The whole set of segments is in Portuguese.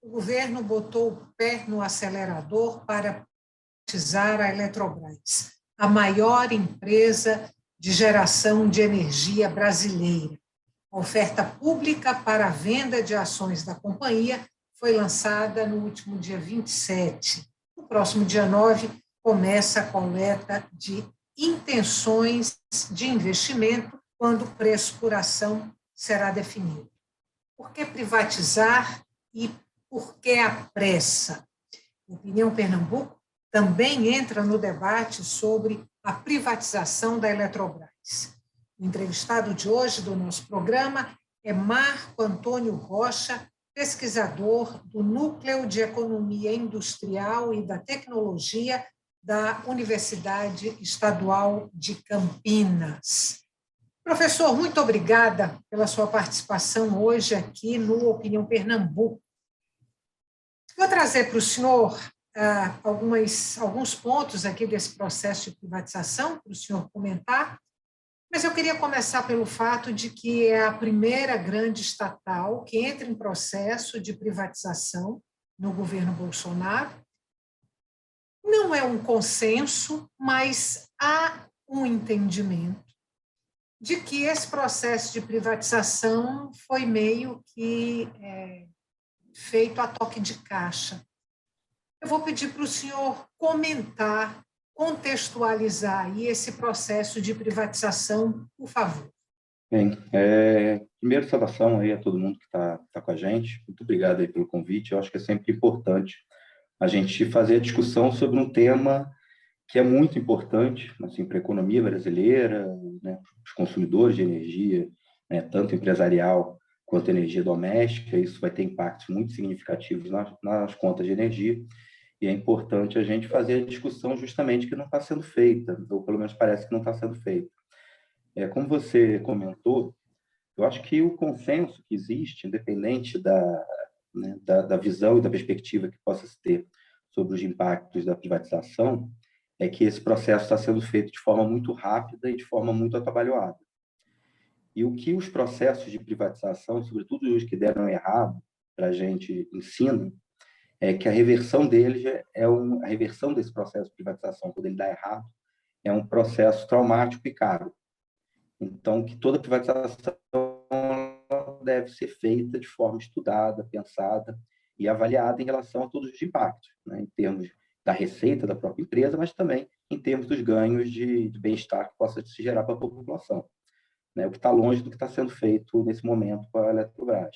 o governo botou o pé no acelerador para privatizar a Eletrobras, a maior empresa de geração de energia brasileira. A oferta pública para a venda de ações da companhia foi lançada no último dia 27. No próximo dia 9, começa a coleta de intenções de investimento, quando o preço por ação será definido. Por que privatizar e por que a pressa? A Opinião Pernambuco também entra no debate sobre a privatização da Eletrobras. O entrevistado de hoje do nosso programa é Marco Antônio Rocha, pesquisador do Núcleo de Economia Industrial e da Tecnologia da Universidade Estadual de Campinas. Professor, muito obrigada pela sua participação hoje aqui no Opinião Pernambuco. Vou trazer para o senhor alguns pontos aqui desse processo de privatização, para o senhor comentar, mas eu queria começar pelo fato de que é a primeira grande estatal que entra em processo de privatização no governo Bolsonaro. Não é um consenso, mas há um entendimento de que esse processo de privatização foi meio que feito a toque de caixa. Eu vou pedir para o senhor comentar, contextualizar aí esse processo de privatização, por favor. Bem, primeiro, saudação aí a todo mundo que está com a gente. Muito obrigado aí pelo convite. Eu acho que é sempre importante a gente fazer a discussão sobre um tema que é muito importante assim, para a economia brasileira, né, para os consumidores de energia, né, tanto empresarial quanto energia doméstica. Isso vai ter impactos muito significativos nas contas de energia. E é importante a gente fazer a discussão justamente que não está sendo feita, ou pelo menos parece que não está sendo feita. Como você comentou, eu acho que o consenso que existe, independente da visão e da perspectiva que possa se ter sobre os impactos da privatização, é que esse processo está sendo feito de forma muito rápida e de forma muito atabalhoada. E o que os processos de privatização, sobretudo os que deram errado, para a gente ensinam, é que a reversão deles a reversão desse processo de privatização, quando ele dá errado, é um processo traumático e caro. Então, que toda privatização deve ser feita de forma estudada, pensada e avaliada em relação a todos os impactos, né, em termos da receita da própria empresa, mas também em termos dos ganhos de bem-estar que possa se gerar para a população, né, o que está longe do que está sendo feito nesse momento com a Eletrobras.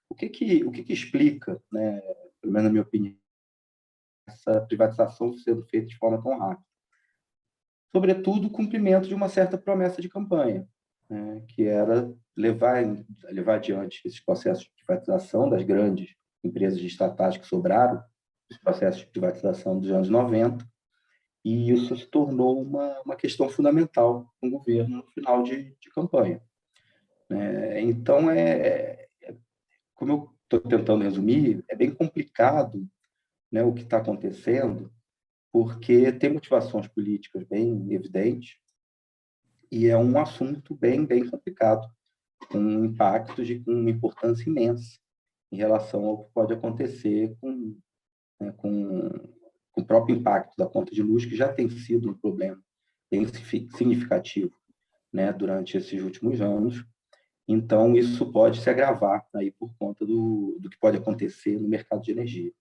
O que explica, né, pelo menos na minha opinião, essa privatização sendo feita de forma tão rápida? Sobretudo, o cumprimento de uma certa promessa de campanha, né, que era levar adiante esses processos de privatização das grandes empresas estatais que sobraram, os processos de privatização dos anos 90, e isso se tornou uma questão fundamental no governo no final de campanha. Então, como eu estou tentando resumir, é bem complicado, né, o que está acontecendo, porque tem motivações políticas bem evidentes e é um assunto bem complicado, com impactos com uma importância imensa em relação ao que pode acontecer com o próprio impacto da conta de luz, que já tem sido um problema bem significativo, né, durante esses últimos anos. Então, isso pode se agravar aí por conta do que pode acontecer no mercado de energia.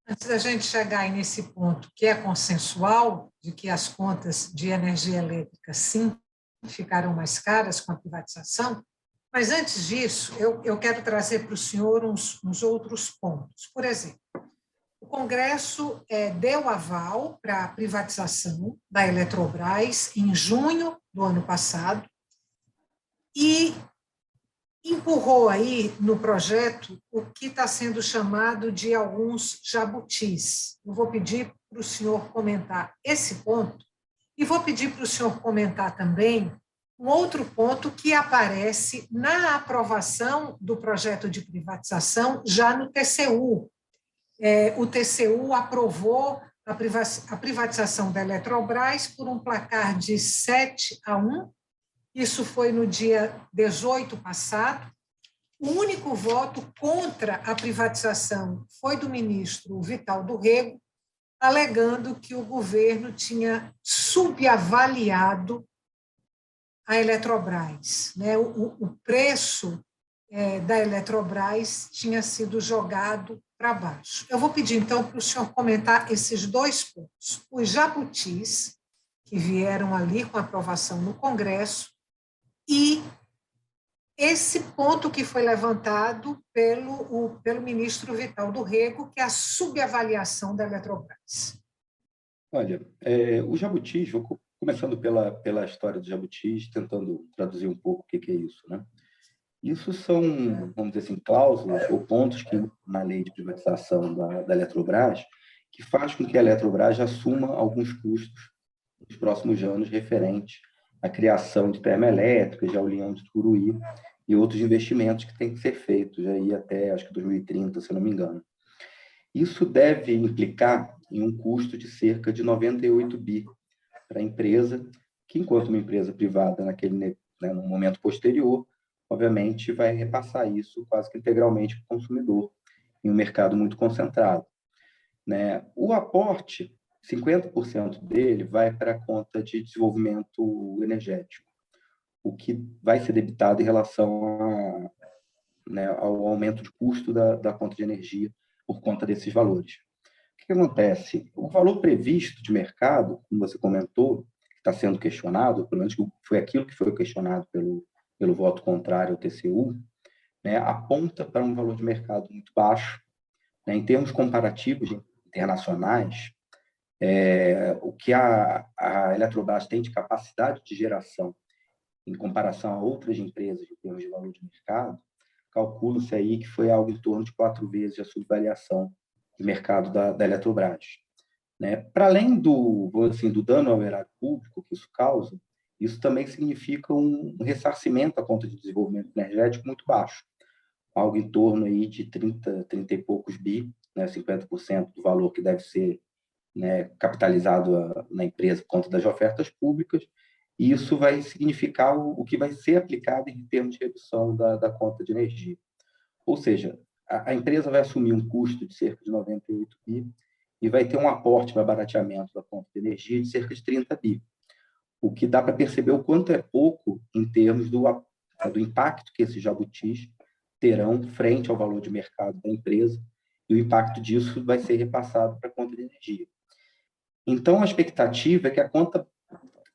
Antes da gente chegar aí nesse ponto, que é consensual, de que as contas de energia elétrica, sim, ficaram mais caras com a privatização, mas antes disso, eu quero trazer para o senhor uns outros pontos. Por exemplo, o Congresso deu aval para a privatização da Eletrobras em junho do ano passado e empurrou aí no projeto o que está sendo chamado de alguns jabutis. Eu vou pedir para o senhor comentar esse ponto e vou pedir para o senhor comentar também um outro ponto que aparece na aprovação do projeto de privatização já no TCU. O TCU aprovou a privatização da Eletrobras por um placar de 7-1. Isso foi no dia 18 passado. O único voto contra a privatização foi do ministro Vital do Rego, alegando que o governo tinha subavaliado a Eletrobras, né? O preço da Eletrobras tinha sido jogado para baixo. Eu vou pedir, então, para o senhor comentar esses dois pontos. Os jabutis, que vieram ali com aprovação no Congresso, e esse ponto que foi levantado pelo ministro Vital do Rego, que é a subavaliação da Eletrobras. Olha, o jabutis, vou começando pela história do jabutis, tentando traduzir um pouco o que é isso, né? Isso são, vamos dizer assim, cláusulas ou pontos que na lei de privatização da Eletrobras, que faz com que a Eletrobras assuma alguns custos nos próximos anos referentes à criação de termoelétricas, de União de Tucuruí e outros investimentos que têm que ser feitos aí até, acho que 2030, se não me engano. Isso deve implicar em um custo de cerca de 98 bi para a empresa, que, enquanto uma empresa privada no momento posterior, obviamente vai repassar isso quase que integralmente para o consumidor, em um mercado muito concentrado. Né? O aporte, 50% dele vai para a conta de desenvolvimento energético, o que vai ser debitado em relação ao aumento de custo da conta de energia por conta desses valores. O que acontece? O valor previsto de mercado, como você comentou, que está sendo questionado, pelo menos foi aquilo que foi questionado pelo voto contrário ao TCU, né, aponta para um valor de mercado muito baixo. Né, em termos comparativos internacionais, o que a Eletrobras tem de capacidade de geração em comparação a outras empresas em termos de valor de mercado, calcula-se aí que foi algo em torno de 4 vezes a subvariação de mercado da Eletrobras. Né? Para além do dano ao erário público que isso causa, isso também significa um ressarcimento à conta de desenvolvimento energético muito baixo, algo em torno aí de 30 e poucos bi, né? 50% do valor que deve ser, né, capitalizado na empresa por conta das ofertas públicas, e isso vai significar o que vai ser aplicado em termos de redução da conta de energia. Ou seja, a empresa vai assumir um custo de cerca de 98 bi e vai ter um aporte para barateamento da conta de energia de cerca de 30 bi, o que dá para perceber o quanto é pouco em termos do impacto que esses jabutis terão frente ao valor de mercado da empresa, e o impacto disso vai ser repassado para a conta de energia. Então, a expectativa é que a conta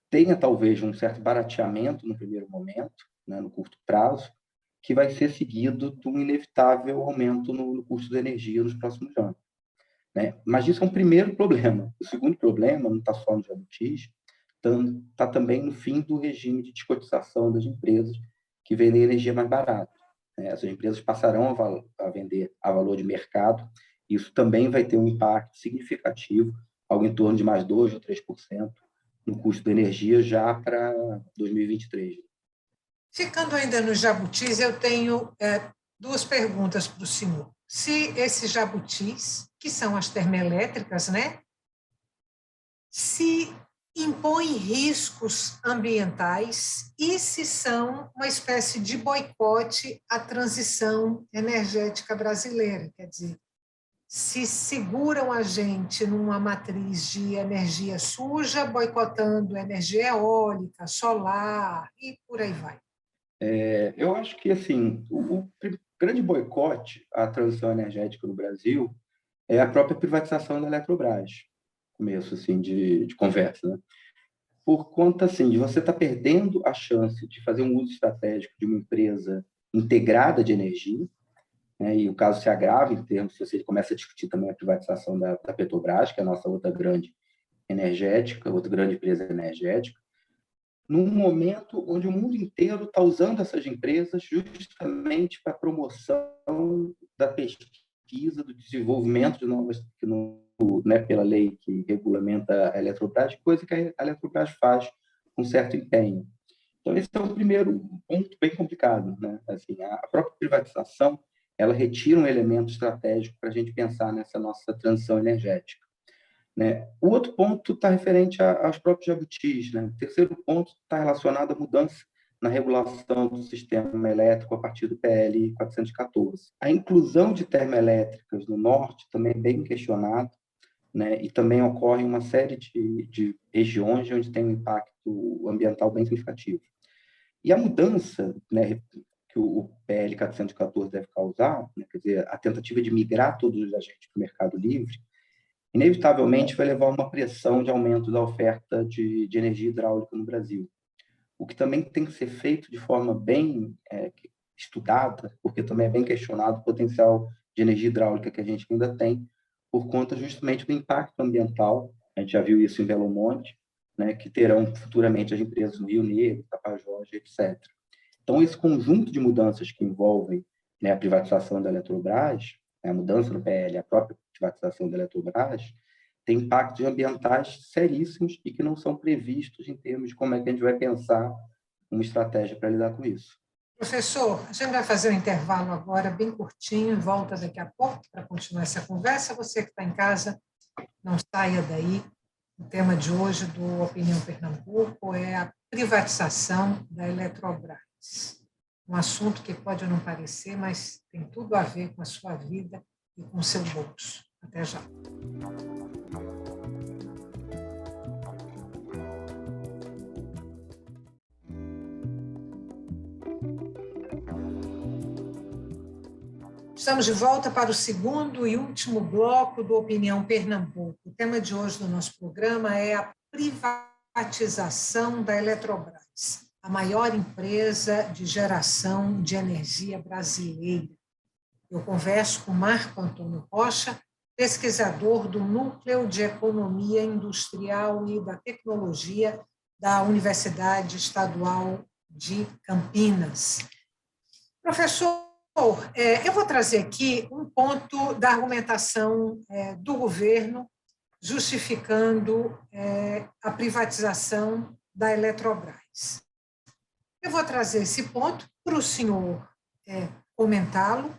tenha talvez um certo barateamento no primeiro momento, né, no curto prazo, que vai ser seguido de um inevitável aumento no custo da energia nos próximos anos. Né? Mas isso é um primeiro problema. O segundo problema não está só no jabutis, está também no fim do regime de descotização das empresas que vendem energia mais barata. Né? Essas empresas passarão a vender a valor de mercado, e isso também vai ter um impacto significativo, algo em torno de mais 2% ou 3% no custo da energia já para 2023. Ficando ainda no jabutis, eu tenho duas perguntas para o senhor. Se esses jabutis, que são as termoelétricas, né, se impõem riscos ambientais e se são uma espécie de boicote à transição energética brasileira, quer dizer, se seguram a gente numa matriz de energia suja, boicotando energia eólica, solar e por aí vai. Eu acho que assim, o grande boicote à transição energética no Brasil é a própria privatização da Eletrobras, começo assim de conversa, né? Por conta assim de você estar perdendo a chance de fazer um uso estratégico de uma empresa integrada de energia, né? E o caso se agrava em termos, se você começa a discutir também a privatização da Petrobras, que é a nossa outra grande energética, outra grande empresa energética, num momento onde o mundo inteiro está usando essas empresas justamente para a promoção da pesquisa, do desenvolvimento de novas tecnologias, né, pela lei que regulamenta a Eletrobras, coisa que a Eletrobras faz com certo empenho. Então, esse é um primeiro ponto bem complicado. Né? Assim, a própria privatização ela retira um elemento estratégico para a gente pensar nessa nossa transição energética. Né? O outro ponto está referente aos próprios jabutis. Né? O terceiro ponto está relacionado à mudança na regulação do sistema elétrico a partir do PL 414. A inclusão de termoelétricas no norte também é bem questionada, né? E também ocorre uma série de regiões onde tem um impacto ambiental bem significativo. E a mudança, né, que o PL 414 deve causar, né, quer dizer, a tentativa de migrar todos os agentes para o mercado livre, inevitavelmente vai levar a uma pressão de aumento da oferta de energia hidráulica no Brasil. O que também tem que ser feito de forma bem estudada, porque também é bem questionado o potencial de energia hidráulica que a gente ainda tem, por conta justamente do impacto ambiental. A gente já viu isso em Belo Monte, né, que terão futuramente as empresas no Rio Negro, Tapajós, etc. Então, esse conjunto de mudanças que envolvem, né, a privatização da Eletrobras, né, a mudança no PL, a própria privatização da Eletrobras, tem impactos ambientais seríssimos e que não são previstos em termos de como é que a gente vai pensar uma estratégia para lidar com isso. Professor, a gente vai fazer um intervalo agora, bem curtinho, volta daqui a pouco para continuar essa conversa. Você que está em casa, não saia daí. O tema de hoje do Opinião Pernambuco é a privatização da Eletrobras. Um assunto que pode não parecer, mas tem tudo a ver com a sua vida e com o seu bolso. Até já. Estamos de volta para o segundo e último bloco do Opinião Pernambuco. O tema de hoje do nosso programa é a privatização da Eletrobras, a maior empresa de geração de energia brasileira. Eu converso com Marco Antônio Rocha, pesquisador do Núcleo de Economia Industrial e da Tecnologia da Universidade Estadual de Campinas. Professor, eu vou trazer aqui um ponto da argumentação do governo justificando a privatização da Eletrobras. Eu vou trazer esse ponto para o senhor comentá-lo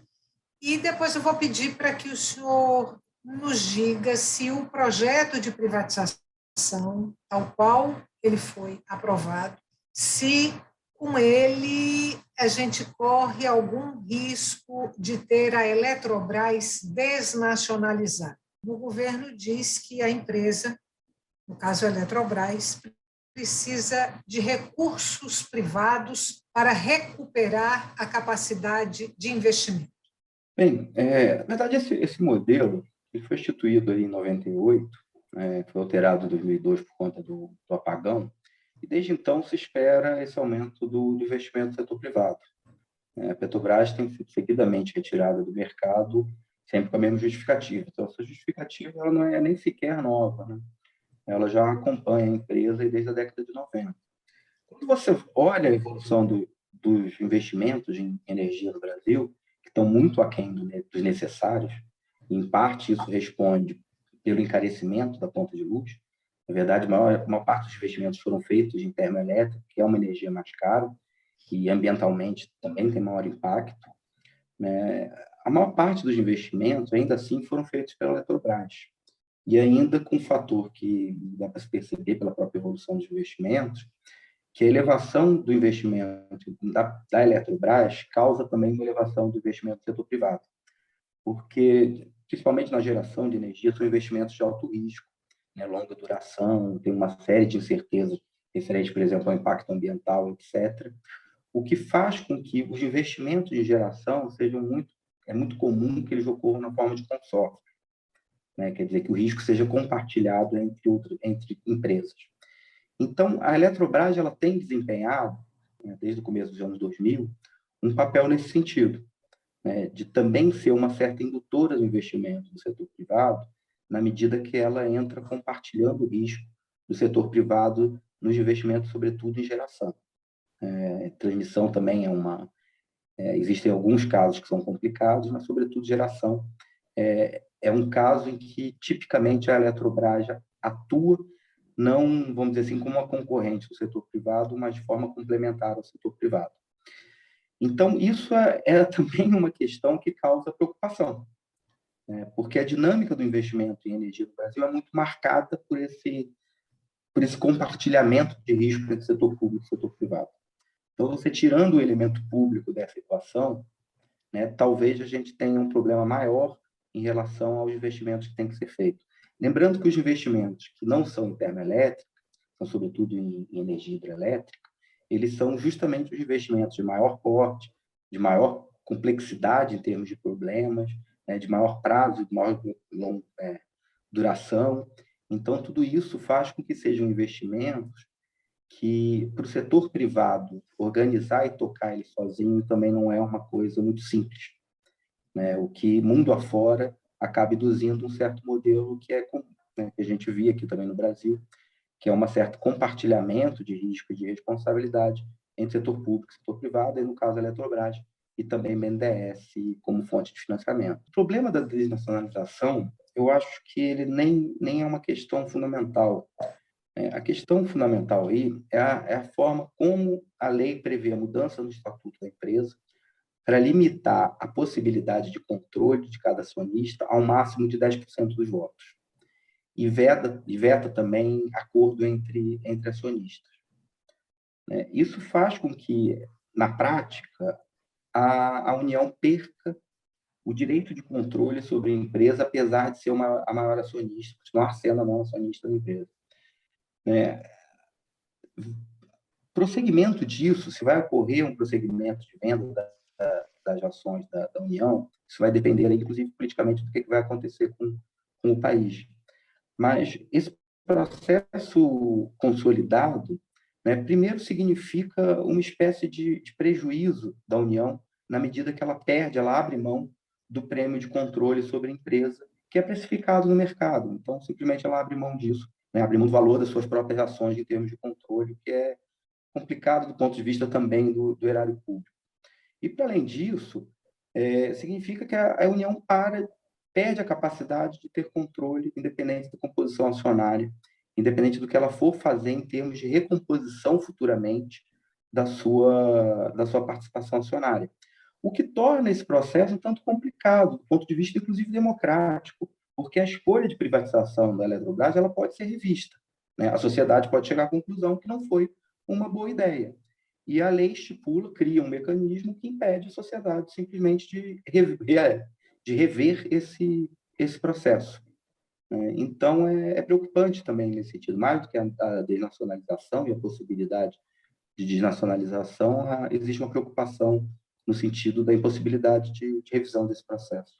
e depois eu vou pedir para que o senhor nos diga se o projeto de privatização, tal qual ele foi aprovado, se com ele a gente corre algum risco de ter a Eletrobras desnacionalizada. O governo diz que a empresa, no caso a Eletrobras, precisa de recursos privados para recuperar a capacidade de investimento. Bem, na verdade, esse modelo ele foi instituído aí em 98, foi alterado em 2002 por conta do apagão, e desde então se espera esse aumento do investimento do setor privado. A Petrobras tem sido seguidamente retirada do mercado, sempre com a mesma justificativa. Então, essa justificativa ela não é nem sequer nova, né? Ela já acompanha a empresa desde a década de 90. Quando você olha a evolução dos investimentos em energia no Brasil, que estão muito aquém dos necessários, e em parte isso responde pelo encarecimento da conta de luz. Na verdade, a maior parte dos investimentos foram feitos em termoelétrica, que é uma energia mais cara, e ambientalmente também tem maior impacto, né? A maior parte dos investimentos, ainda assim, foram feitos pela Eletrobras. E ainda com um fator que dá para se perceber pela própria evolução dos investimentos, que a elevação do investimento da Eletrobras causa também uma elevação do investimento do setor privado. Porque, principalmente na geração de energia, são investimentos de alto risco, né, longa duração, tem uma série de incertezas referentes, por exemplo, ao impacto ambiental, etc. O que faz com que os investimentos de geração sejam muito comum que eles ocorram na forma de consórcio, né? Quer dizer, que o risco seja compartilhado entre empresas. Então, a Eletrobras ela tem desempenhado, né, desde o começo dos anos 2000, um papel nesse sentido, né, de também ser uma certa indutora do investimento do setor privado, na medida que ela entra compartilhando o risco do setor privado nos investimentos, sobretudo em geração. Transmissão também existem alguns casos que são complicados, mas, sobretudo, geração é um caso em que, tipicamente, a Eletrobras atua, não, vamos dizer assim, como uma concorrente do setor privado, mas de forma complementar ao setor privado. Então, isso é também uma questão que causa preocupação, né? Porque a dinâmica do investimento em energia no Brasil é muito marcada por esse compartilhamento de risco entre setor público e setor privado. Então, você tirando o elemento público dessa equação, né, talvez a gente tenha um problema maior em relação aos investimentos que têm que ser feitos. Lembrando que os investimentos que não são em termoelétrica, são sobretudo em energia hidrelétrica, eles são justamente os investimentos de maior porte, de maior complexidade em termos de problemas, né, de maior prazo, de maior duração. Então, tudo isso faz com que sejam investimentos que, para o setor privado, organizar e tocar ele sozinho também não é uma coisa muito simples, né? O que, mundo afora, acaba induzindo um certo modelo que é comum, né? Que a gente via aqui também no Brasil, que é um certo compartilhamento de risco e de responsabilidade entre setor público e setor privado, e no caso a Eletrobras, e também BNDES como fonte de financiamento. O problema da desnacionalização, eu acho que ele nem é uma questão fundamental. A questão fundamental aí é a forma como a lei prevê a mudança no estatuto da empresa para limitar a possibilidade de controle de cada acionista ao máximo de 10% dos votos. E veta também acordo entre acionistas. Isso faz com que, na prática, a União perca o direito de controle sobre a empresa, apesar de ser a maior acionista, continuar sendo a maior acionista da empresa. Prosseguimento disso, se vai ocorrer um prosseguimento de venda das ações da União, isso vai depender, inclusive, politicamente, do que vai acontecer com o país. Mas esse processo consolidado, né, primeiro significa uma espécie de prejuízo da União, na medida que ela abre mão do prêmio de controle sobre a empresa, que é precificado no mercado. Então, simplesmente ela abre mão disso, né, abre mão do valor das suas próprias ações em termos de controle, que é complicado do ponto de vista também do erário público. E, para além disso, significa que a União perde a capacidade de ter controle, independente da composição acionária, independente do que ela for fazer em termos de recomposição futuramente da sua participação acionária. O que torna esse processo um tanto complicado, do ponto de vista, inclusive, democrático, porque a escolha de privatização da Eletrobras ela pode ser revista, né? A sociedade pode chegar à conclusão que não foi uma boa ideia. E a lei cria um mecanismo que impede a sociedade simplesmente de rever esse processo. Então, é preocupante também nesse sentido. Mais do que a desnacionalização e a possibilidade de desnacionalização, existe uma preocupação no sentido da impossibilidade de revisão desse processo.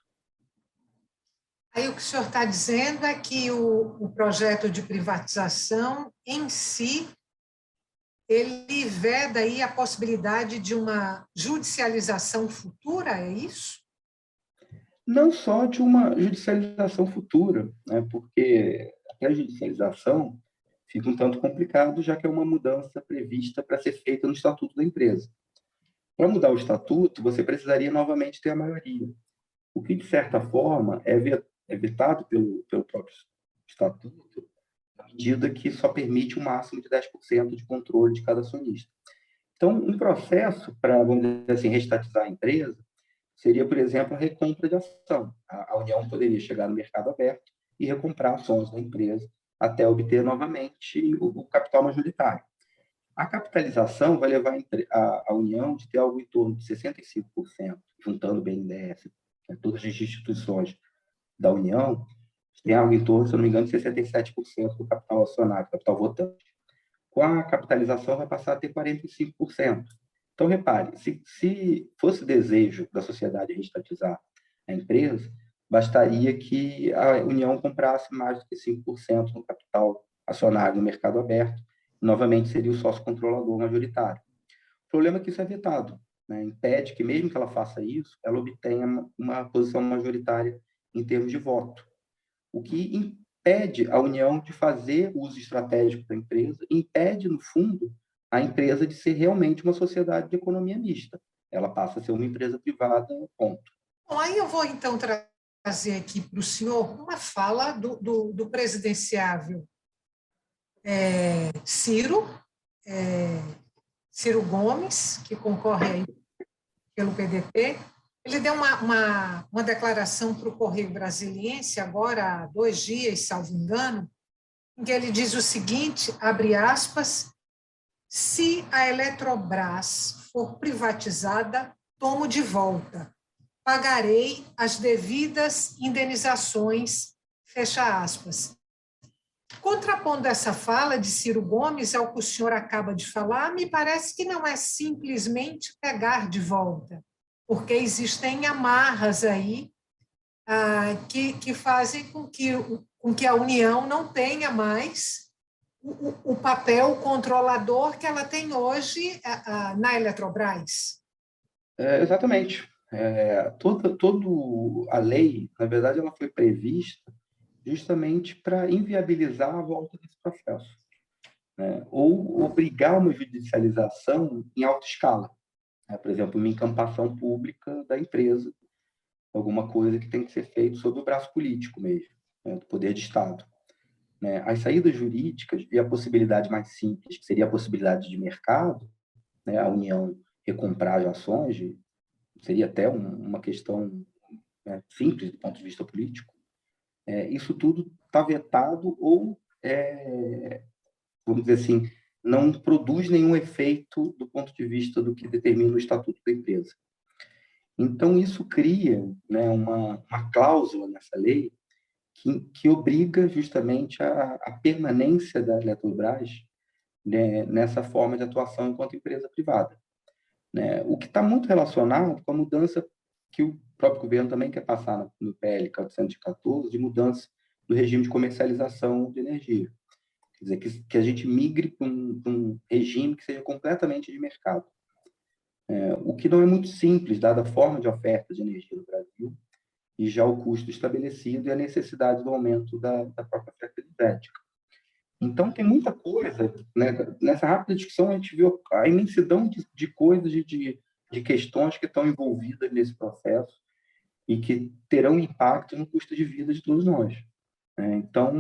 Aí o que o senhor está dizendo é que o projeto de privatização em si ele veda aí a possibilidade de uma judicialização futura, é isso? Não só de uma judicialização futura, né? Porque até a judicialização fica um tanto complicado, já que é uma mudança prevista para ser feita no estatuto da empresa. Para mudar o estatuto, você precisaria novamente ter a maioria, o que, de certa forma, é vetado pelo próprio estatuto, à medida que só permite um máximo de 10% de controle de cada acionista. Então, um processo para, vamos dizer assim, reestatizar a empresa seria, por exemplo, a recompra de ação. A União poderia chegar no mercado aberto e recomprar ações da empresa até obter novamente o capital majoritário. A capitalização vai levar a União de ter algo em torno de 65%, juntando o BNDES, né, todas as instituições da União, tem algo em torno, se eu não me engano, de 67% do capital acionário, capital votante. Com a capitalização, vai passar a ter 45%. Então, repare, se fosse desejo da sociedade reestatizar a empresa, bastaria que a União comprasse mais do que 5% no capital acionário no mercado aberto, e novamente seria o sócio controlador majoritário. O problema é que isso é vetado, né? Impede que, mesmo que ela faça isso, ela obtenha uma posição majoritária em termos de voto, o que impede a União de fazer uso estratégico da empresa, impede, no fundo, a empresa de ser realmente uma sociedade de economia mista. Ela passa a ser uma empresa privada, ponto. Bom, aí eu vou, então, trazer aqui para o senhor uma fala do presidenciável Ciro Gomes, que concorre aí pelo PDT. Ele deu uma declaração para o Correio Brasiliense, agora há 2 dias, salvo engano, em que ele diz o seguinte, abre aspas, Se a Eletrobras for privatizada, tomo de volta. Pagarei as devidas indenizações, fecha aspas. Contrapondo essa fala de Ciro Gomes ao que o senhor acaba de falar, me parece que não é simplesmente pegar de volta, porque existem amarras aí que fazem com que a União não tenha mais o papel controlador que ela tem hoje na Eletrobras. Exatamente. Toda a lei, na verdade, ela foi prevista justamente para inviabilizar a volta desse processo, né? Ou obrigar uma judicialização em alta escala, né? Por exemplo, uma encampação pública da empresa, alguma coisa que tem que ser feito sob o braço político mesmo, né, do poder de Estado, né? As saídas jurídicas e a possibilidade mais simples, que seria a possibilidade de mercado, né, a União recomprar as ações, seria até uma questão, né, simples do ponto de vista político. Isso tudo está vetado ou, vamos dizer assim, não produz nenhum efeito do ponto de vista do que determina o estatuto da empresa. Então, isso cria, né, uma cláusula nessa lei que obriga justamente a permanência da Eletrobras, né, nessa forma de atuação enquanto empresa privada, né? O que está muito relacionado com a mudança que o próprio governo também quer passar no PL 414, de mudança do regime de comercialização de energia. Quer dizer, que a gente migre para um regime que seja completamente de mercado. O que não é muito simples, dada a forma de oferta de energia no Brasil, e já o custo estabelecido e a necessidade do aumento da própria oferta elétrica. Então, tem muita coisa, né? Nessa rápida discussão, a gente viu a imensidão de coisas, de questões que estão envolvidas nesse processo e que terão impacto no custo de vida de todos nós, né? Então,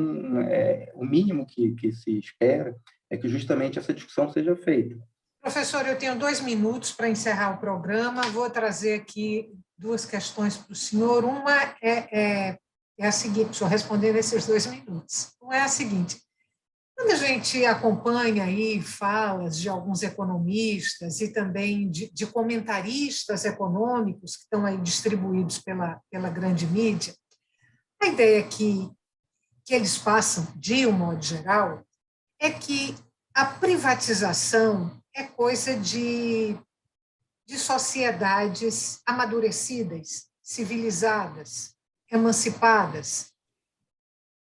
o mínimo que se espera é que justamente essa discussão seja feita. Professor, eu tenho 2 minutos para encerrar o programa. Vou trazer aqui 2 questões para o senhor. Uma é a seguinte, estou respondendo esses 2 minutos. Uma é a seguinte: quando a gente acompanha aí falas de alguns economistas e também de comentaristas econômicos que estão aí distribuídos pela grande mídia, a ideia que eles passam, de um modo geral, é que a privatização é coisa de sociedades amadurecidas, civilizadas, emancipadas,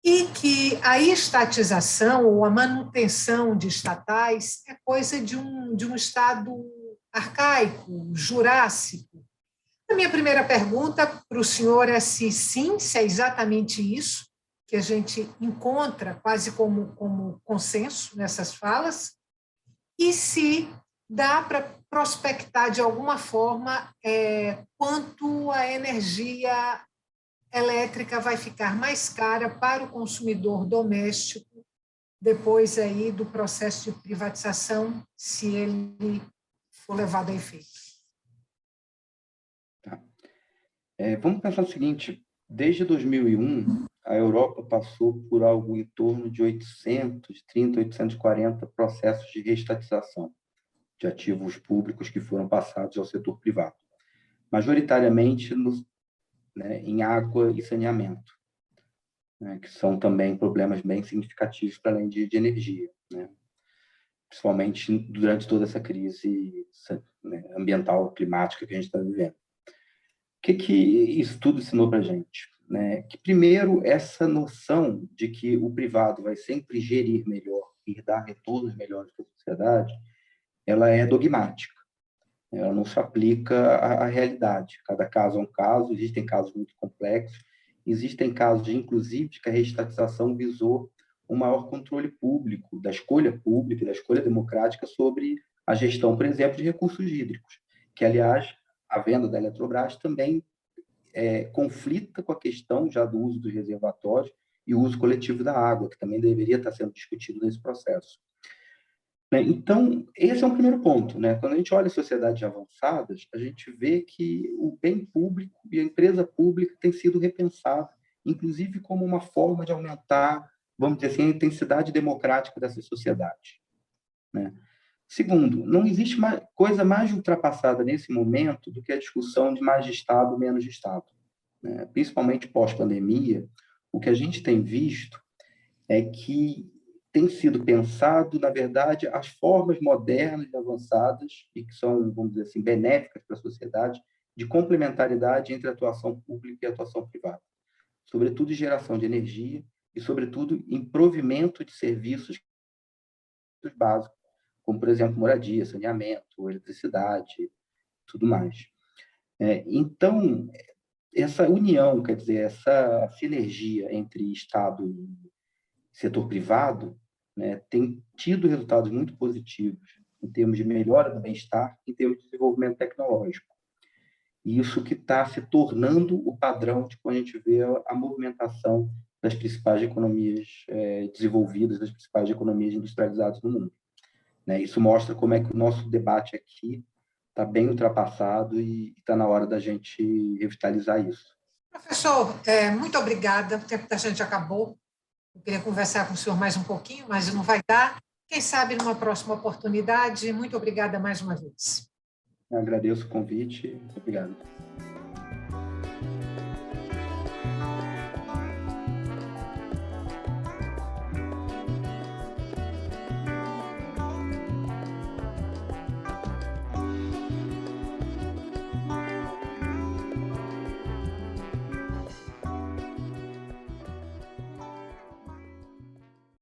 e que a estatização ou a manutenção de estatais é coisa de um Estado arcaico, jurássico. A minha primeira pergunta para o senhor é se sim, se é exatamente isso que a gente encontra quase como consenso nessas falas, e se dá para prospectar de alguma forma quanto a energia elétrica vai ficar mais cara para o consumidor doméstico depois aí do processo de privatização, se ele for levado a efeito. Tá. Vamos pensar o seguinte: desde 2001, a Europa passou por algo em torno de 830, 840 processos de reestatização de ativos públicos que foram passados ao setor privado, majoritariamente né, em água e saneamento, né, que são também problemas bem significativos para além de energia, né, principalmente durante toda essa crise, né, ambiental, climática que a gente está vivendo. O que isso tudo ensinou para a gente? Né? Que, primeiro, essa noção de que o privado vai sempre gerir melhor e dar retornos melhores para a sociedade, ela é dogmática. Ela não se aplica à realidade. Cada caso é um caso, existem casos muito complexos, existem casos, inclusive, de que a reestatização visou um maior controle público, da escolha democrática sobre a gestão, por exemplo, de recursos hídricos, que, aliás, a venda da Eletrobras também conflita com a questão já do uso dos reservatórios e o uso coletivo da água, que também deveria estar sendo discutido nesse processo. Então, esse é um primeiro ponto, né? Quando a gente olha sociedades avançadas, a gente vê que o bem público e a empresa pública têm sido repensados, inclusive como uma forma de aumentar, vamos dizer assim, a intensidade democrática dessa sociedade, né? Segundo, não existe coisa mais ultrapassada nesse momento do que a discussão de mais de Estado, menos de Estado, né? Principalmente pós-pandemia, o que a gente tem visto é que tem sido pensado, na verdade, as formas modernas e avançadas, e que são, vamos dizer assim, benéficas para a sociedade, de complementaridade entre a atuação pública e a atuação privada, sobretudo em geração de energia e, sobretudo, em provimento de serviços básicos, como, por exemplo, moradia, saneamento, eletricidade, tudo mais. Então, essa união, quer dizer, essa sinergia entre Estado e setor privado, né, tem tido resultados muito positivos em termos de melhora do bem-estar, em termos de desenvolvimento tecnológico. E isso que está se tornando o padrão de quando a gente vê a movimentação das principais economias desenvolvidas, das principais economias industrializadas no mundo, né? Isso mostra como é que o nosso debate aqui está bem ultrapassado e está na hora da gente revitalizar isso. Professor, muito obrigada, o tempo da gente acabou. Eu queria conversar com o senhor mais um pouquinho, mas não vai dar. Quem sabe numa próxima oportunidade. Muito obrigada mais uma vez. Eu agradeço o convite. Obrigado.